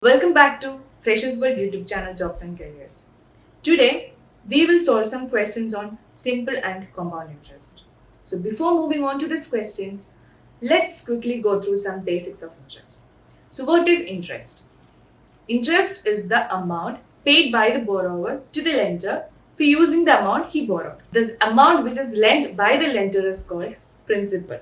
Welcome back to Freshers World YouTube channel Jobs and Careers. Today, we will solve some questions on simple and compound interest. So before moving on to these questions, let's quickly go through some basics of interest. So what is interest? Interest is the amount paid by the borrower to the lender for using the amount he borrowed. This amount which is lent by the lender is called principal.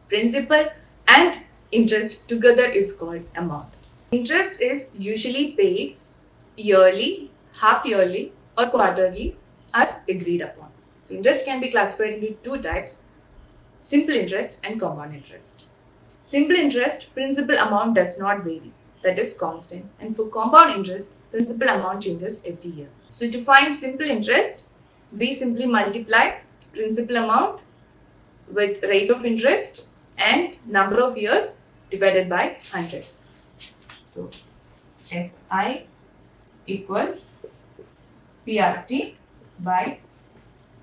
Principal and interest together is called amount. Interest is usually paid yearly, half yearly, or quarterly as agreed upon. So, interest can be classified into two types: simple interest and compound interest. Simple interest, principal amount does not vary, that is constant, and for compound interest, principal amount changes every year. So, to find simple interest, we simply multiply principal amount with rate of interest and number of years divided by 100. So SI equals PRT by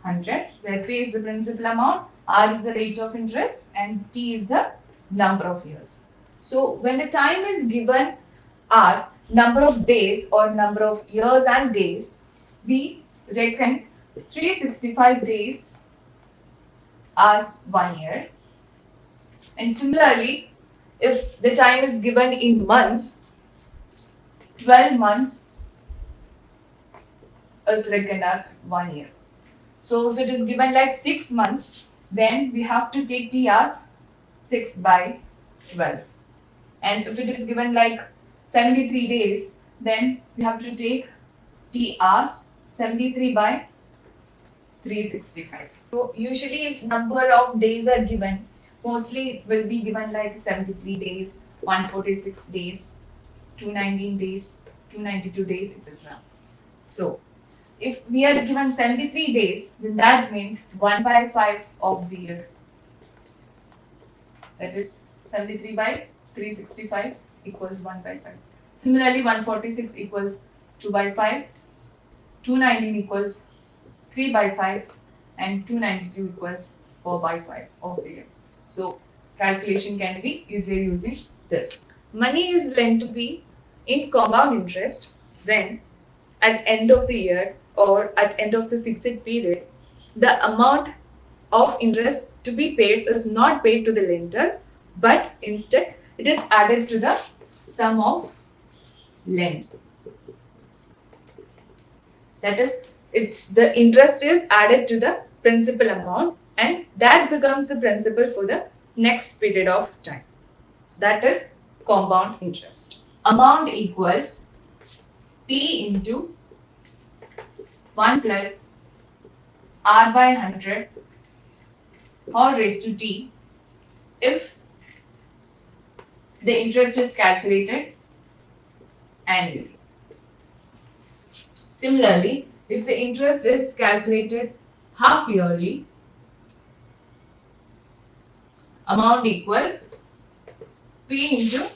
100, where P is the principal amount, R is the rate of interest, and T is the number of years. So when the time is given as number of days or number of years and days, we reckon 365 days as 1 year. And similarly, if the time is given in months, 12 months is reckoned as 1 year. So if it is given like 6 months, then we have to take T as 6 by 12. And if it is given like 73 days, then we have to take T as 73 by 365. So usually if number of days are given, mostly will be given like 73 days, 146 days, 219 days, 292 days, etc. So if we are given 73 days, then that means 1 by 5 of the year. That is 73 by 365 equals 1 by 5. Similarly, 146 equals 2 by 5, 219 equals 3 by 5, and 292 equals 4 by 5 of the year. So calculation can be easier using this. Money is lent to be in compound interest when at end of the year or at end of the fixed period, the amount of interest to be paid is not paid to the lender, but instead it is added to the sum of lent. That is, the interest is added to the principal amount and that becomes the principal for the next period of time. So that is compound interest. Amount equals P into 1 plus R by 100 all raised to T if the interest is calculated annually. Similarly, if the interest is calculated half yearly, amount equals P into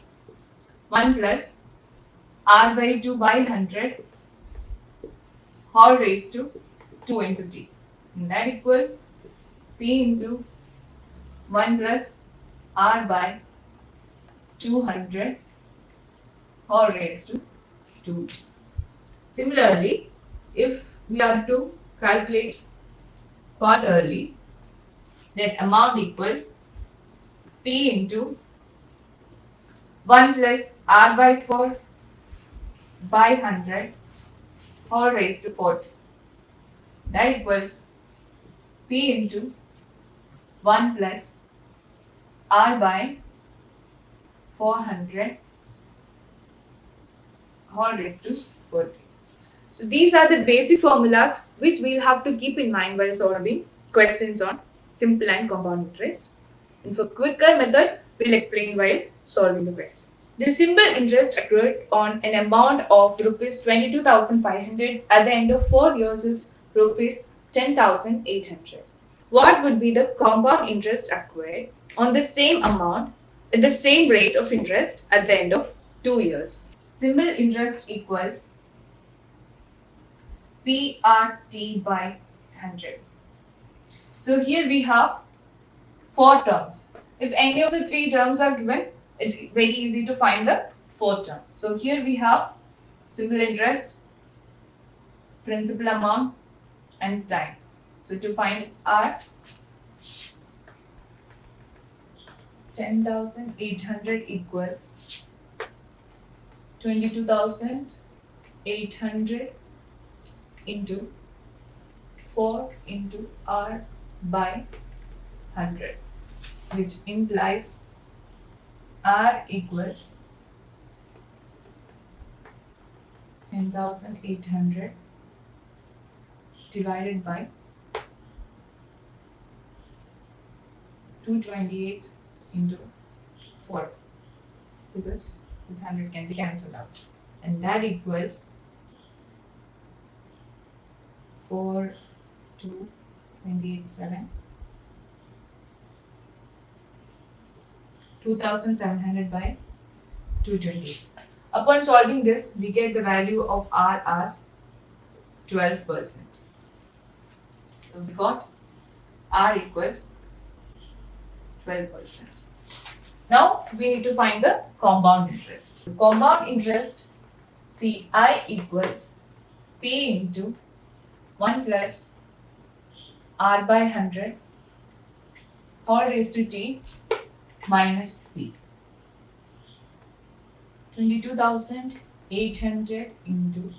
1 plus R by 2 by 100 all raised to 2 into T. And that equals P into 1 plus R by 200 all raised to 2. Similarly, if we are to calculate quarterly, then amount equals P into 1 plus R by 4 by 100 all raised to 4. That equals P into 1 plus R by 400 all raised to 40. So these are the basic formulas which we'll have to keep in mind while solving questions on simple and compound interest. And for quicker methods, we'll explain while solving the questions. The simple interest accrued on an amount of rupees 22,500 at the end of 4 years is rupees 10,800. What would be the compound interest accrued on the same amount at the same rate of interest at the end of 2 years? Simple interest equals PRT by 100. So here we have 4 terms. If any of the 3 terms are given, it's very easy to find the fourth term. So here we have simple interest, principal amount and time. So to find R, 10,800 equals 22,800 into 4 into R by 100, which implies R equals 10,800 divided by 228 into 4, because this 100 can be cancelled out, and that equals 4, 2, 28, 7, 2,700 by 228. Upon solving this, we get the value of R as 12%. So we got R equals 12%. Now we need to find the compound interest. The compound interest, CI equals P into 1 plus R by 100 all raised to T minus P. 22,800 into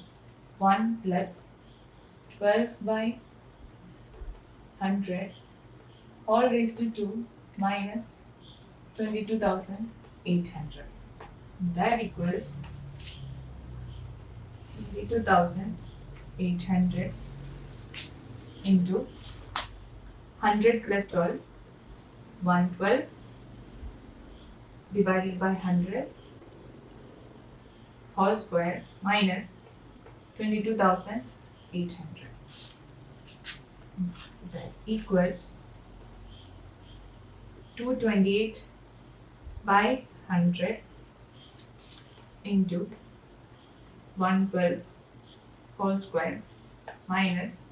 1 plus 12 by 100 all raised to 2 minus 22,800. That equals 22,800 into 100 plus 12, 112 divided by 100 whole square minus 22,800. That equals 228 by 100 into 112 whole square minus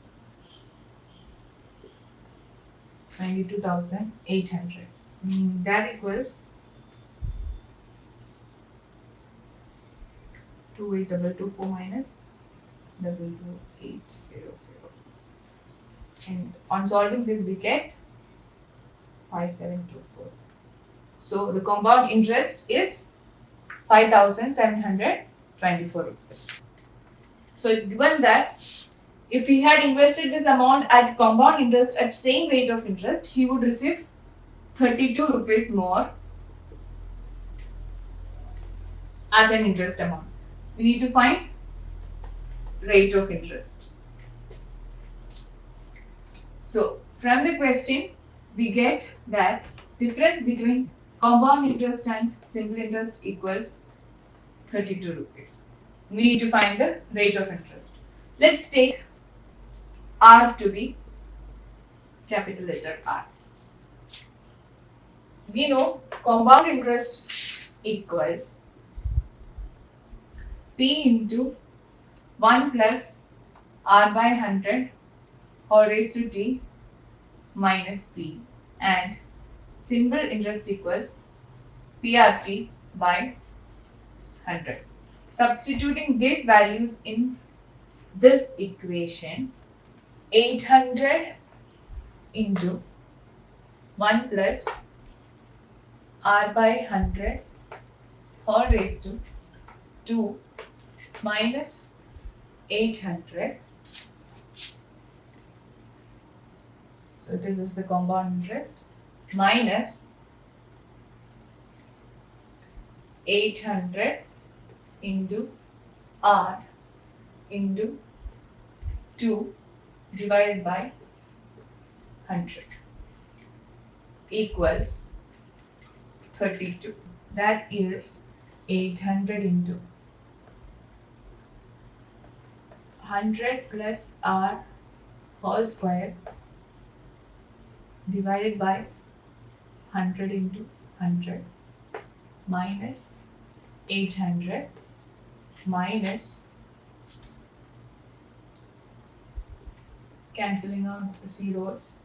22,800. That equals 28224 minus 22800. And on solving this, we get 5724. So the compound interest is 5,724 rupees. So it's given that if he had invested this amount at compound interest at same rate of interest, he would receive 32 rupees more as an interest amount. So we need to find rate of interest. So from the question, we get that difference between compound interest and simple interest equals 32 rupees. We need to find the rate of interest. Let's take R to be capital letter R. We know compound interest equals P into 1 plus R by 100 all raised to T minus P, and simple interest equals PRT by 100. Substituting these values in this equation, 800 into 1 plus R by 100 all raised to 2 minus 800. So this is the compound interest minus 800 into R into 2 divided by 100 equals 32. That is 800 into 100 plus R whole square divided by 100 into 100 minus 800 minus, cancelling out the zeros,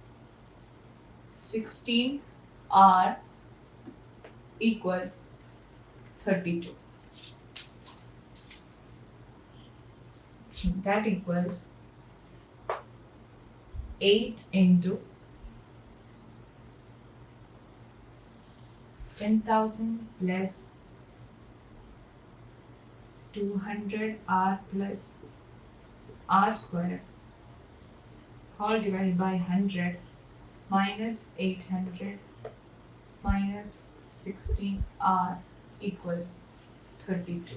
16R equals 32. that equals 8 into 10,000 plus 200 r plus r square all divided by 100 minus 800 minus 16r equals 32.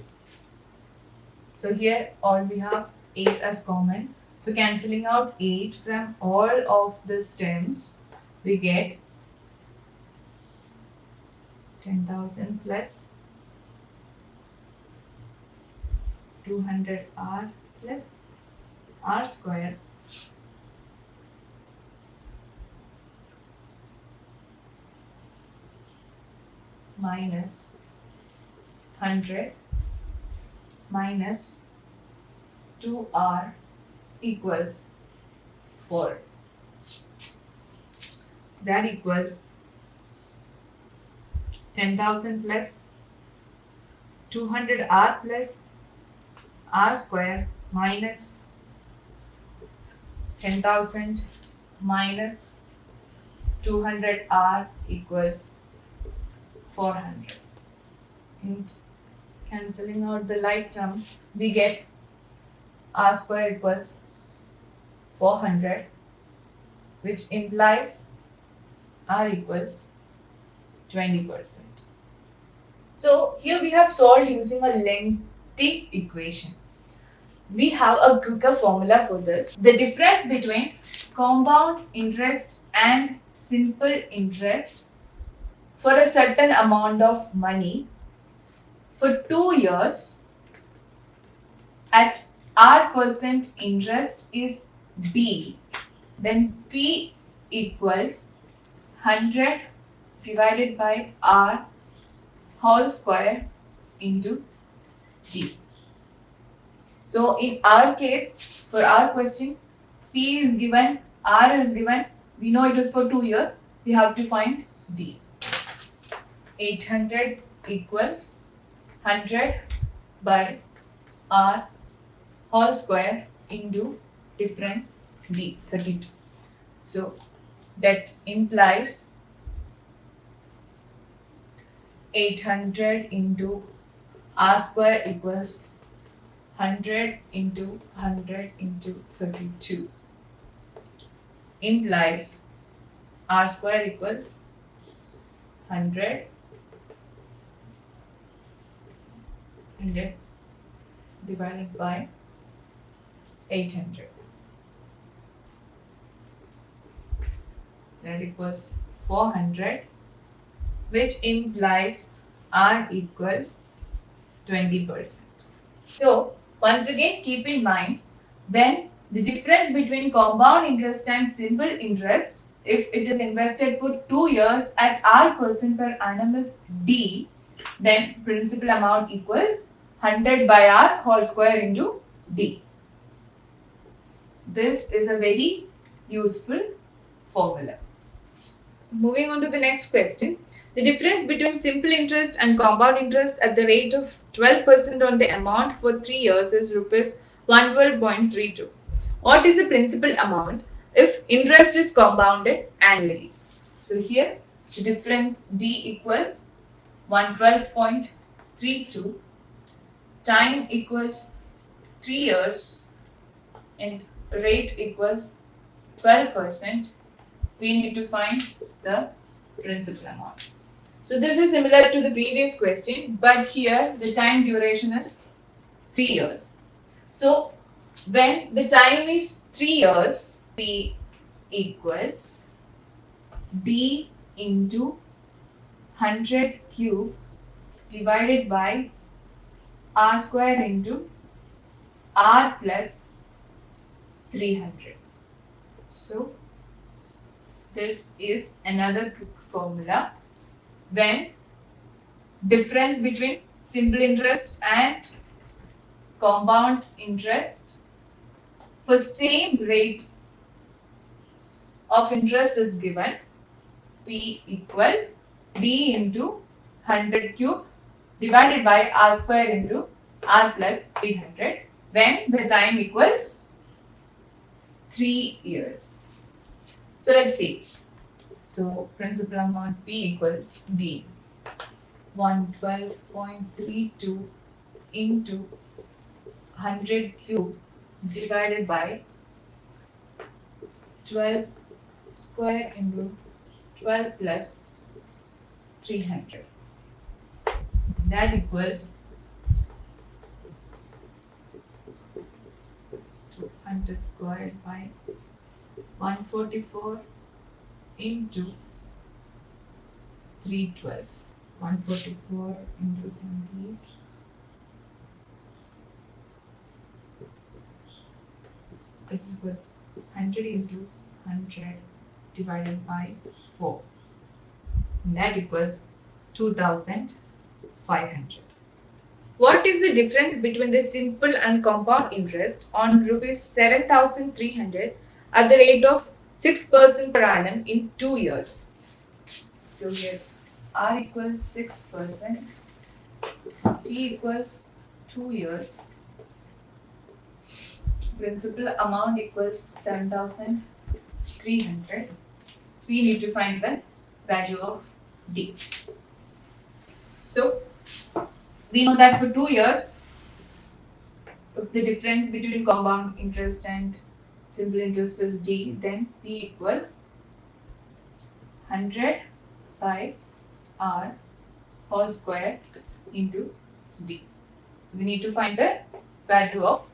So here all we have 8 as common. So cancelling out 8 from all of the stems, we get 10,000 plus 200r plus r square minus 100 minus 2r equals 4. That equals 10,000 plus 200r plus r square minus 10,000 minus 200r equals 400. And cancelling out the like terms, we get r square equals 400, which implies r equals 20%. So here we have solved using a lengthy equation. We have a quicker formula for this. The difference between compound interest and simple interest for a certain amount of money for 2 years at r% interest is D. Then P equals 100 divided by r whole square into D. So in our case, for our question, P is given, R is given, we know it is for 2 years, we have to find D. 800 equals 100 by R whole square into difference D, 32. So that implies 800 into R square equals 100 into 100 into 32 implies r square equals 100 divided by 800. That equals 400, which implies r equals 20%. So once again, keep in mind, when the difference between compound interest and simple interest, if it is invested for 2 years at r% per annum is D, then principal amount equals 100 by r whole square into D. This is a very useful formula. Moving on to the next question. The difference between simple interest and compound interest at the rate of 12% on the amount for 3 years is rupees 112.32. What is the principal amount if interest is compounded annually? So here the difference D equals 112.32, time equals 3 years and rate equals 12%. We need to find the principal amount. So this is similar to the previous question, but here the time duration is 3 years. So when the time is 3 years, P equals D into 100 cube divided by R square into R plus 300. So this is another quick formula. When difference between simple interest and compound interest for same rate of interest is given, P equals D into 100 cube divided by R square into R plus 300. when the time equals 3 years. So let's see. So principal amount P equals D. 112.32 into 100 cube divided by 12 square into 12 plus 300. That equals 200 squared by 144 into 312. 144 into 78. Which equals 100 into 100 divided by 4. And that equals 2500. What is the difference between the simple and compound interest on rupees 7,300 at the rate of 6% per annum in 2 years? So here R equals 6%, T equals 2 years, principal amount equals 7,300. We need to find the value of D. So we know that for 2 years, if the difference between compound interest and simple interest is D, then P equals 100 by R whole square into D. So we need to find the value of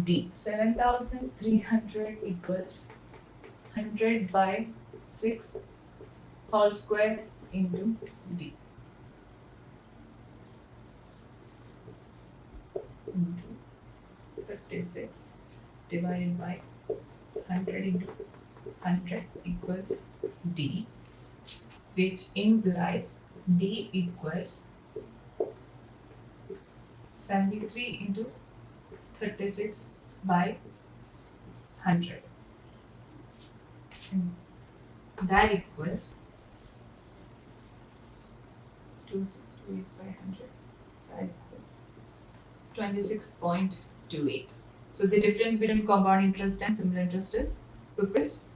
D. 7,300 equals 100 by 6 whole square into D. Into 56 divided by 100 into 100 equals D, which implies D equals 73 into 36 by 100. And that equals 2628 by 100. That equals 26.28. So the difference between compound interest and simple interest is rupees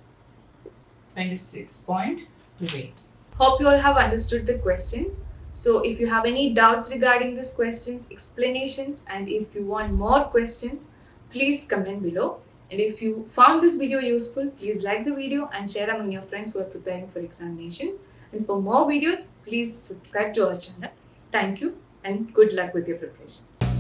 26.28. Hope you all have understood the questions. So if you have any doubts regarding these questions, explanations, and if you want more questions, please comment below. And if you found this video useful, please like the video and share among your friends who are preparing for examination. And for more videos, please subscribe to our channel. Thank you and good luck with your preparations.